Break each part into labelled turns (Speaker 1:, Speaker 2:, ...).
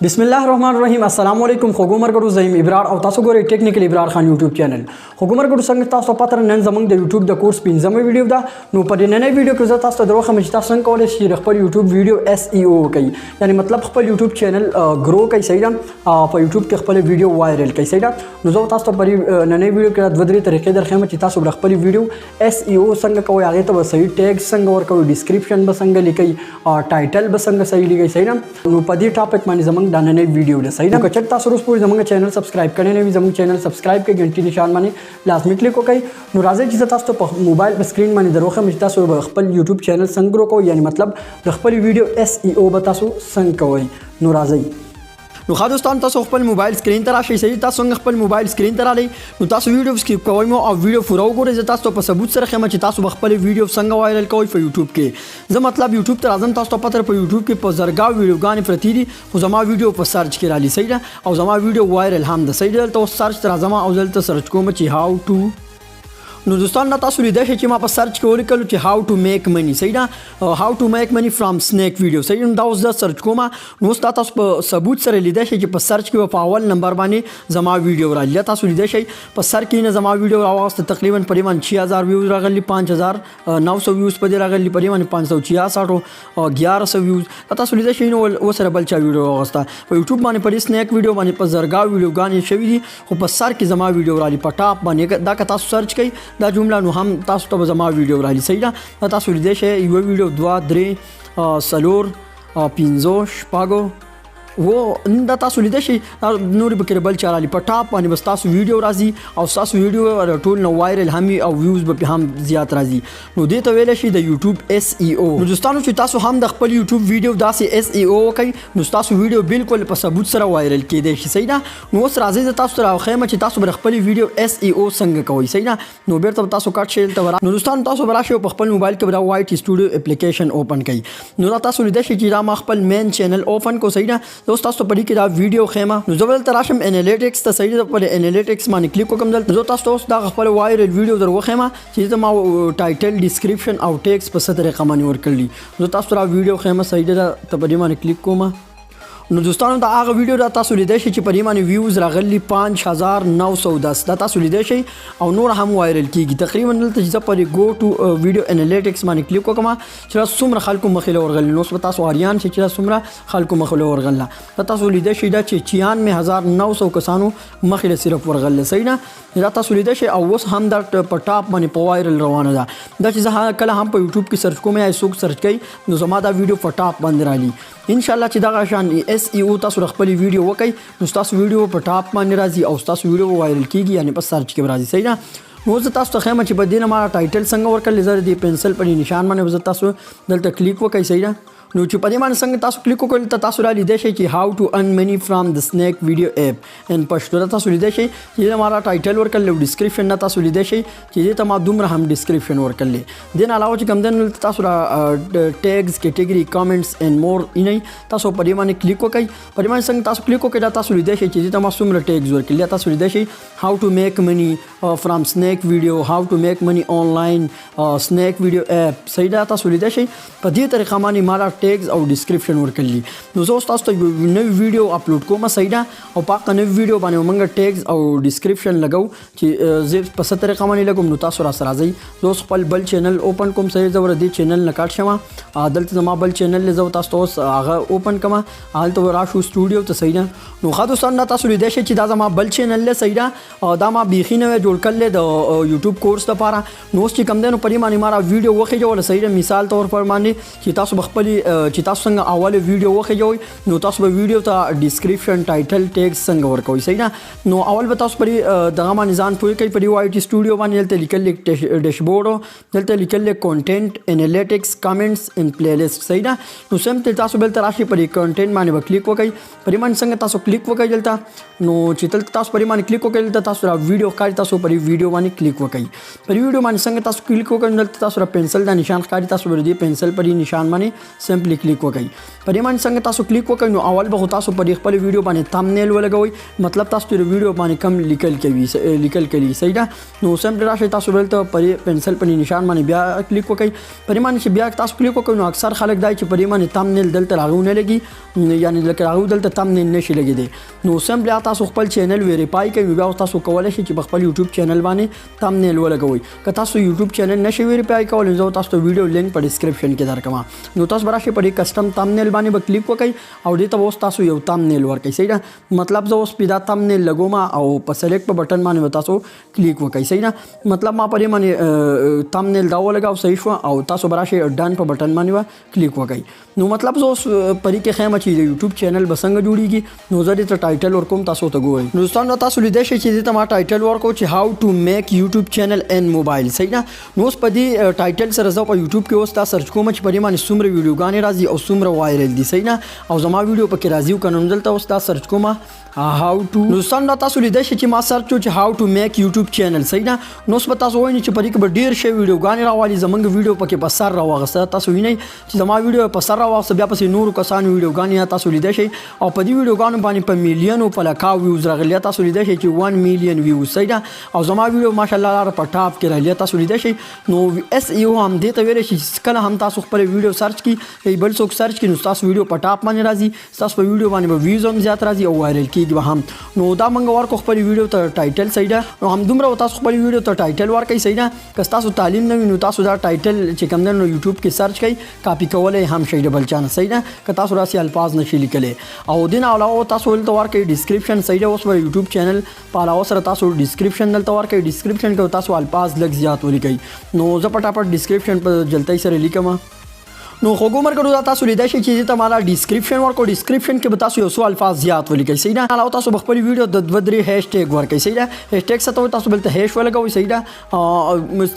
Speaker 1: बिस्मिल्लाहिर्रहमानिर्रहीम अस्सलाम वालेकुम खुगुमर करू ज़हीम इब्रार और तासो गोरे टेक्निकल इब्रार खान यूट्यूब चैनल खुगुमर करू संग तासो पत्र नन जमंग द यूट्यूब द कोर्स पिंजम वीडियो दा नो पर नने वीडियो के जता तासो दरो खमजता संग कॉलेज शी रखपर यूट्यूब वीडियो एसईओ कई यानी मतलब खपर यूट्यूब चैनल ग्रो कई सही पर यूट्यूब के खपर वीडियो वायरल कई सही नो जो तासो पर नने वीडियो के वदरी तरीके दर खम चिता सो रखपर वीडियो एसईओ संग को आगे तो सही टैग संग और को डिस्क्रिप्शन बसंग लिखई टाइटल बसंग सही लिखई सही नो पदी टॉपिक माने जमंग दाने वीडियो ने सही ना कचटता सरुस पूरी जमंग चैनल सब्सक्राइब करने ने भी जमंग चैनल सब्सक्राइब के घंटी निशान माने लाजमी क्लिक हो कई नुराजे जिस तास तो मोबाइल पर स्क्रीन माने दरोखे मिजता सो खपल यूट्यूब चैनल संग्रो को यानी मतलब खपल वीडियो एसईओ बतासो संग कोई नुराजे नु खा दोस्तों तासो खपल मोबाइल स्क्रीन तरा शई सही तासो खपल मोबाइल स्क्रीन तरा ले नु तासो वीडियो स्किप कोई मो और वीडियो फुराओ गोरे ज तासो पर सबूत सर खमा च तासो खपल वीडियो संग वायरल कोई पे यूट्यूब के ज मतलब यूट्यूब तर आजम तासो पत्र पर यूट्यूब के पर जरगा वीडियो गाने प्रतीदी खु जमा वीडियो पर सर्च के राली सही और जमा वीडियो वायरल हम द सही तो सर्च तर जमा और जल तो सर्च को मची हाउ टू नो दोस्तों ना तासो लिदे शे मा पर सर्च को लिखल च हाउ टू मेक मनी सही ना how to make money from snack video सही दा उस द सर्च को मा नो तासो सबूत सर लिदे शे पर सर्च के पावल नंबर बाने जमा वीडियो रा लिया तासो लिदे शे पर सर की न जमा वीडियो आवाज तकरीबन परिमाण 6000 व्यूज रागली 5900 व्यूज पर रागली परिमाण 566 और 1100 व्यूज तासो लिदे शे वो सर बलचा वीडियो आवाज पर यूट्यूब माने पर स्नैक वीडियो माने पर जरगा वीडियो गाने शवी हो पर सर की जमा वीडियो राली पटाप माने दा का तासो सर्च कई दा जुमला नु हम तासो तो जमा वीडियो राली सही ना तासो लिदे शे यो वीडियो 2 3 सलोर पिंजो शपागो वो दा तासो लिदे शे नूर बकर बल चाराली पटाप माने बस तासो वीडियो राजी और तासो वीडियो टोल न वायरल हमी और व्यूज बप हम ज्यादा राजी नो दे तो वेले शे द यूट्यूब एसईओ नो दोस्तों च तासो हम द खपल यूट्यूब वीडियो दा से एसईओ कई नो तासो वीडियो बिल्कुल पर सबूत सरा वायरल के दे सही ना नो सर राजी तासो रा खैमा च तासो खपल वीडियो एसईओ संग कोई सही ना नो बेर तब तासो काट शेल तब नो दोस्तों तासो बरा शे खपल मोबाइल के बरा वाइट स्टूडियो एप्लीकेशन ओपन कई नो तासो लिदे शे रा मा खपल मेन चैनल ओपन को सही ना दोस्तों तो पड़ी कि वीडियो खेमा जबल तराशम एनालिटिक्स त सही पर एनालिटिक्स माने क्लिक को कम दल जो तास्तो दा खपल वायरल वीडियो दर वो खेमा चीज मा टाइटल डिस्क्रिप्शन और टेक्स्ट पर सतरे कमानी वर कर ली जो तास्तो वीडियो खेमा सही दा तबरी माने क्लिक को मा नो दोस्तों दा आग वीडियो दा तासो लिदे शे परिमाण व्यूज रागली 5910 दा तासो लिदे शे और नूर हम वायरल कीगी तकरीबन दल तज पर गो टू वीडियो एनालिटिक्स माने क्लिक को कमा चला सुमर खलको मखले और गल नो तासो आरियान शे चला सुमरा खलको मखले और गल्ला दा तासो लिदे शे दा 96900 कसानो मखले सिर्फ वर गल सही ना दा तासो लिदे शे और वस हम दा पटाप माने वायरल रवाना दा चीज कल हम पर यूट्यूब की सर्च को में सुख सर्च कई नो जमा दा वीडियो पटाप बंद राली इंशाल्लाह ची दगा शान एसईओ तासो खपली वीडियो वकई तासो वीडियो पर टॉप माने राजी और तासो वीडियो वायरल कीगी यानी पर सर्च के राजी सही ना रोज तासो खैमा ची बदीन हमारा टाइटल संग और कर लेजर दी पेंसिल पर निशान माने वजह तासो दल तक क्लिक वकई सही ना नो ची परिमाण संग तासो क्लिक को कर तासो राली देशे की how to earn money from the snack video app in Pashto तासो देशे ये हमारा टाइटल और कर ले डिस्क्रिप्शन ना तासो देशे चीज़ें तमा दुमरा हम डिस्क्रिप्शन और कर ले देन अलावा ची कम देन तासो tags category comments and more इनई तासो परिमाण क्लिक को कई परिमाण संग तासो क्लिक को के तासो देशे चीज़ें तमा सुमरा टैग्स और कर ले तासो देशे how to make money from snack video how to make money online snack video app सही दा तासो देशे पदी तरीका मानी मारा टैग्स और डिस्क्रिप्शन और कर ली दोस्तों तो नई वीडियो अपलोड को मैं सही ना और पाक नई वीडियो बने मंगा टैग्स और डिस्क्रिप्शन लगाओ जे पसंद तरीका मानी लगो नुतासुरा सराजी दोस्त पल बल चैनल ओपन कोम सही जबर दी चैनल नकाट शमा आदल जमा बल चैनल ले जाओ तास्तोस आगा ओपन कमा आल तो राशु स्टूडियो तो सही ना नो खादोस्तान ना तासुरी देश ची दाजा मा बल चैनल ले सही ना दामा बीखी ने जोड़ कर ले यूट्यूब कोर्स द पारा नोस ची कम देनो परिमाण हमारा वीडियो वखे जो सही ना मिसाल तौर पर माने कि तासु बखपली चितास संग अवल वीडियो वखे जो नो तास वीडियो ता डिस्क्रिप्शन टाइटल टैग संग वर कोई सही ना नो अवल बतास परी दगामा निजान पूरी कई परी वाइट स्टूडियो वन जलते लिखल ले डैशबोर्ड जलते लिखल ले content analytics comments and playlist सही ना नो सेम ते तास बेल तराशी परी कंटेंट माने क्लिक को कई परिमाण संग तास क्लिक को कई जलता नो चितल तास परिमाण क्लिक को कई तास वीडियो कारी तास परी वीडियो माने क्लिक को कई परी वीडियो माने संग तास क्लिक को कई जलता तास पेंसिल दा निशान कारी तास दी पेंसिल परी निशान माने سمپلی کلیک وکړئ. په دې باندې څنګه تاسو کلیک وکړئ نو اول به تاسو په خپل ویډیو باندې تامنیل ولګوئ، مطلب تاسو د ویډیو باندې کم لیکل کوي صحیح ده. نو سمپلی راشئ تاسو دلته په پنسل په نشان باندې بیا کلیک وکړئ. په دې باندې چې بیا تاسو کلیک وکړئ نو اکثر خلک دای چې په دې باندې تامنیل دلته راغونه لګي، یعنی لکه راغو دلته تامنیل نشي لګیدي. نو سمپلی تاسو خپل چینل ویریفای کړئ، بیا تاسو کولای شئ چې په خپل یوټیوب چینل باندې تامنیل ولګوئ. که تاسو یوټیوب چینل نشئ ویریفای کولای نو تاسو ویډیو لینک په ډسکرپشن کې درکوم. نو تاسو براشي په کسٹم تامنیل باندې به کلیک وکړئ او دې ته اوس تاسو یو تامنیل ورکړئ صحیح ده. مطلب زه اوس پیدا تامنیل لګوم او په سلیکټ په بٹن باندې تاسو کلیک وکړئ صحیح ده. مطلب ما په دې باندې تامنیل دا ولګاو صحیح شو او تاسو براشي ډن په بٹن باندې کلیک وکړئ. نو مطلب زه اوس پرې کې خیمه چې یوټیوب چینل به څنګه جوړیږي نو زه دې ته ټایټل ورکوم، تاسو ته ګورئ. نو دوستانو تاسو لیدای شئ چې دې ته ما ټایټل ورکو چې هاو ټو میک یوټیوب چینل ان موبایل صحیح ده. نو اوس په دې ټایټل سره زه په یوټیوب کې اوس تاسو سرچ کوم چې په دې باندې څومره ویډیوګانې راځي او څومره وایرل دي صحیح نه، او زما ویډیو پکې راځي او کنه دلته اوس تاسو سرچ کوم هاو ټو. نو څنګه تاسو لیدای شئ چې ما سرچ وکړ چې هاو ټو میک یوټیوب چینل صحیح نه. نو اوس به تاسو وایئ چې په دې کې به ډیر شی ویډیوګانې راوالي، زمونږ ویډیو پکې په سر راوغسته. تاسو وینئ چې زما ویډیو په سر راوغسته، بیا پسې نورو کسانو ویډیوګانې تاسو لیدای شئ او په دې ویډیوګانو باندې په میلیونو په لکاو ویوز راغلي. تاسو لیدای شئ چې 1 میلیون ویوز صحیح ده او زما ویډیو ماشاءالله په ټاپ کې راغلی تاسو لیدای شئ. نو اس ای او هم دې ته ویل شي کله هم تاسو خپل ویډیو سرچ کی یا بل څوک سرچ کی نو تاسو ویډیو په ټاپ باندې راځي، تاسو په ویډیو باندې به ویوز هم زیات راځي او وایرل کیږي به هم. نو دا موږ ورکو خپل ویډیو ته ټایټل صحیح ده. نو هم دومره تاسو خپل ویډیو ته ټایټل ورکړئ صحیح ده. که تاسو تعلیم نه وي نو تاسو دا ټایټل چې کوم دی نو یوټیوب کې سرچ کړئ، کاپی کولای هم شئ د بل چا نه صحیح ده. که تاسو راسي الفاظ نشي لیکلی او دې نه علاوه تاسو ولته ورکړئ ډسکرپشن صحیح ده. اوس په یوټیوب چینل په علاوه سره تاسو ډسکرپشن دلته ورکړئ، ډسکرپشن کې تاسو الفاظ لږ زیات ولیکئ. نو زه پټاپټ ډسکرپشن په جلدی سره لیکم. نو خو ګومر کړو دا تاسو لیدای شئ چې ته مالا ډسکرپشن ورکو، ډسکرپشن کې به تاسو یو څو الفاظ زیات ولیکئ صحیح ده. علاوه تاسو خپل ویډیو د 2-3 هاشټیګ ورکئ صحیح ده. هاشټیګ څه ته تاسو بلته هاش ولګوئ صحیح ده.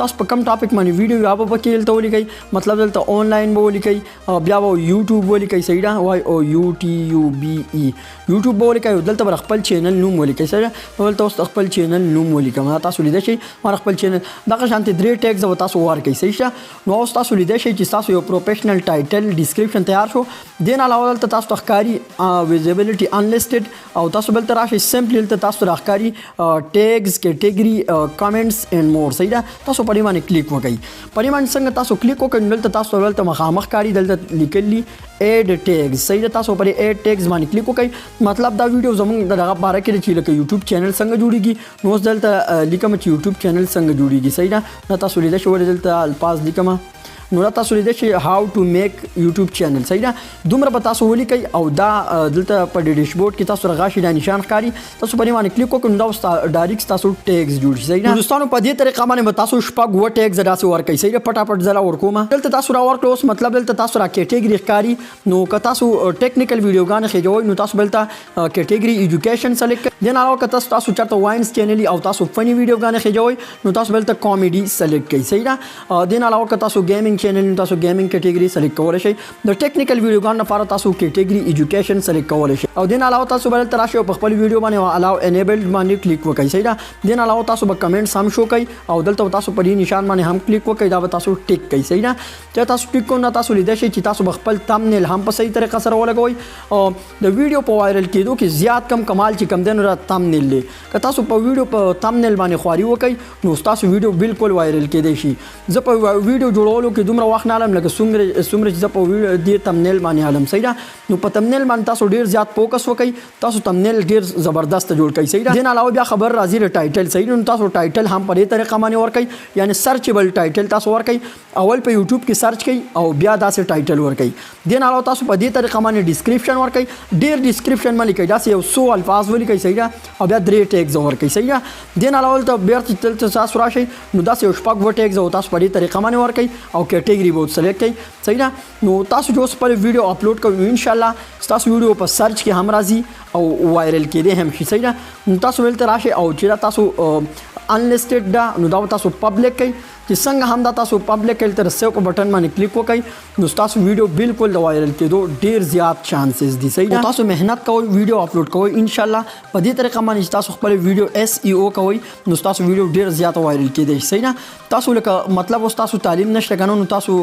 Speaker 1: تاسو په کوم ټاپک باندې ویډیو یا په کې دلته ولیکئ، مطلب دلته آنلاین به ولیکئ، بیا به یوټیوب ولیکئ صحیح ده، وای او یو ټي یو بي ای یوټیوب به ولیکئ. دلته بر خپل چینل نوم ولیکئ صحیح ده. دلته اوس خپل چینل نوم ولیکم. تاسو لیدای شئ ما خپل چینل دغه شانتي 3 ټیګز به تاسو ورکئ صحیح ده. نو اوس تاسو لیدای شئ چې تاسو یو پروفیشنل ټایټل ډسکرپشن تیار شو. دین علاوه دلته تاسو ښکاری ویزیبিলিټي انلیسټډ او تاسو بل تر راشي سمپلی دلته تاسو راښکاری ټیګز کیټګری کمنټس اینڈ مور صحیح ده. تاسو په دې باندې کلیک وکړئ. په دې باندې څنګه تاسو کلیک وکړئ دلته تاسو ولته مخامخ کاری دلته لیکلی ایډ ټیګز صحیح ده. تاسو پر ایډ ټیګز باندې کلیک وکړئ. مطلب دا ویډیو زموږ دغه باره کې چې لکه یوټیوب چینل څنګه جوړیږي نو دلته لیکم چې یوټیوب چینل څنګه جوړیږي صحیح ده. تاسو لیدای شئ دلته الفاظ لیکم. نو تاسو لیدای شئ هاو ټو میک یوټیوب چینل صحیح ده. دومره به تاسو ولیکئ او دا دلته په ډیشبورډ کې تاسو رغاشي دا نشان ښکاری، تاسو په دې باندې کلیک وکړئ نو دا ډایرکټ تاسو ټیګز جوړ شي صحیح ده. دوستانو په دې طریقه باندې به تاسو شپږ و ټیګز راسي ورکئ صحیح ده. پټاپټ زلا ورکوم دلته تاسو را ورکړئ. اوس مطلب دلته تاسو را کیټګری ښکاری. نو که تاسو ټیکنیکل ویډیوګانې خېجوئ نو تاسو بلته کیټګری ایجوکیشن سلیکټ کړئ. دین علاوه که تاسو چرته واینز چینل او تاسو فنی ویډیوګانې خېجوئ نو تاسو بلته کامیډي سلیکټ کړئ صحیح ده. دین علاوه که تاسو گیمینګ چینل نو تاسو گیمینګ کیټګری سلیکټ کولای شئ. د ټیکنیکل ویډیوګانو لپاره تاسو کیټګری ایجوکیشن سلیکټ کولای شئ. او دین علاوه تاسو بل تر راشي په خپل ویډیو باندې الاو انیبلډ باندې کلیک وکړئ صحیح ده. دین علاوه تاسو به کمنټس هم شو کړئ او دلته تاسو په دې نشان باندې هم کلیک وکړئ. دا به تاسو ټیک کړئ صحیح ده. چې تاسو ټیک کو نه تاسو لیدای شئ چې تاسو خپل تامنیل هم په صحیح طریقه سره ولګوئ او د ویډیو په وایرل کېدو کې زیات کم کمال چې کم دین را تامنیل دی. که تاسو په ویډیو په تامنیل باندې خواري وکړئ نو تاسو ویډیو بالکل وایرل کېدای شي. زه په ویډیو جوړولو کې دومره وخت نه لم لکه څومره چې زه په ویډیو دې تامنیل باندې علم صحیح ده. نو په تامنیل باندې تاسو ډیر زیات فوکس وکړئ. تاسو تامنیل ډیر زبردست جوړ کړئ صحیح ده. دین علاوه بیا خبر راځي د ټایټل صحیح ده. نو تاسو ټایټل هم په دې طریقه باندې ورکړئ، یعنی سرچبل ټایټل تاسو ورکړئ. اول په یوټیوب کې سرچ کړئ او بیا داسې ټایټل ورکړئ. دین علاوه تاسو په دې طریقه باندې ډسکرپشن ورکړئ. ډیر ډسکرپشن باندې لیکئ، داسې یو 100 الفاظ ولیکئ صحیح ده او بیا 3 ټیګز ورکړئ صحیح ده. دین علاوه ته بیرته تاسو راشئ نو داسې یو شپږ و ټیګز او تاسو په دې طریقه باندې ورکړئ او کیټګری به سلیکټ کړئ صحیح ده. نو تاسو جو خپل ویډیو اپلوډ کوئ ان شاء الله تاسو ویډیو په سرچ کې هم راځي او وایرل کېدی هم شي صحیح ده. نو تاسو ولته راشئ او چې تاسو انلیسټډ ده نو دا تاسو پبلک کړئ چې څنګه هم دا تاسو پبلک کړئ تر سیو په بٹن باندې کلیک وکړئ نو تاسو ویډیو بالکل د وایرل کېدو ډیر زیات چانسز دي. صحیح ده. تاسو مهنت کوئ ویډیو اپلوډ کوئ ان شاء الله په دې طریقه باندې تاسو خپل ویډیو SEO کوئ نو تاسو ویډیو ډیر زیات وایرل کېدای شي. صحیح ده. تاسو لکه مطلب اوس تاسو تعلیم نشته کنه نو تاسو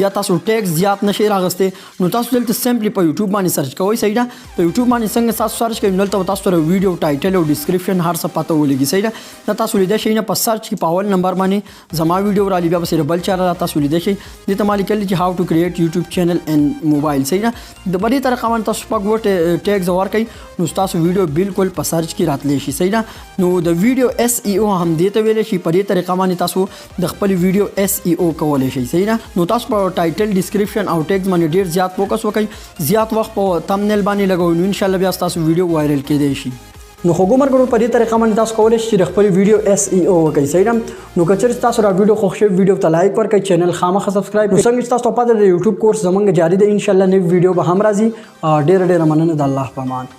Speaker 1: یا تاسو ټیکس زیات نشي راغسته نو تاسو دلته سمپلی په یوټیوب باندې سرچ کوئ. صحیح ده. په یوټیوب باندې څنګه تاسو سرچ کوئ دلته تاسو سره ویډیو ټایټل او ډسکرپشن هر څه پته ولګي. صحیح ده. دا تاسو لیدای شئ نه په سرچ کې په اول نمبر باندې زما ویډیو را لګیا بس بل چاره تاسو لیدای شئ د ته مالک چې هاو ټو کریټ یوټیوب چینل ان موبایل. صحیح ده. د بډې طریقه باندې تاسو پک وټ ټیګز ورکړئ نو تاسو ویډیو بالکل په سرچ کې راتلی شي. صحیح ده. نو د ویډیو SEO هم دې ته ویل شي په دې طریقه باندې تاسو د خپل ویډیو SEO کولای شئ. صحیح ده. نو تاسو په ټایټل ډسکرپشن او ټیګز باندې ډیر زیات فوکس وکړئ زیات وخت په تمنیل باندې لګوئ نو ان شاء الله بیا تاسو ویډیو وایرل کېدای شي. نو خو ګمرګرو په دې طریقه باندې تاسو کولای شئ چې خپل ویډیو SEO وکړئ. صحیح ده. نو کچر تاسو را ویډیو خوښ شي ویډیو ته لایک ورکړئ چینل خامخا سبسکرایب کړئ. څنګه تاسو په د یوټیوب کورس زمونږ جاری ده ان شاء الله نو ویډیو به هم راځي. ډیر مننه د الله په امان.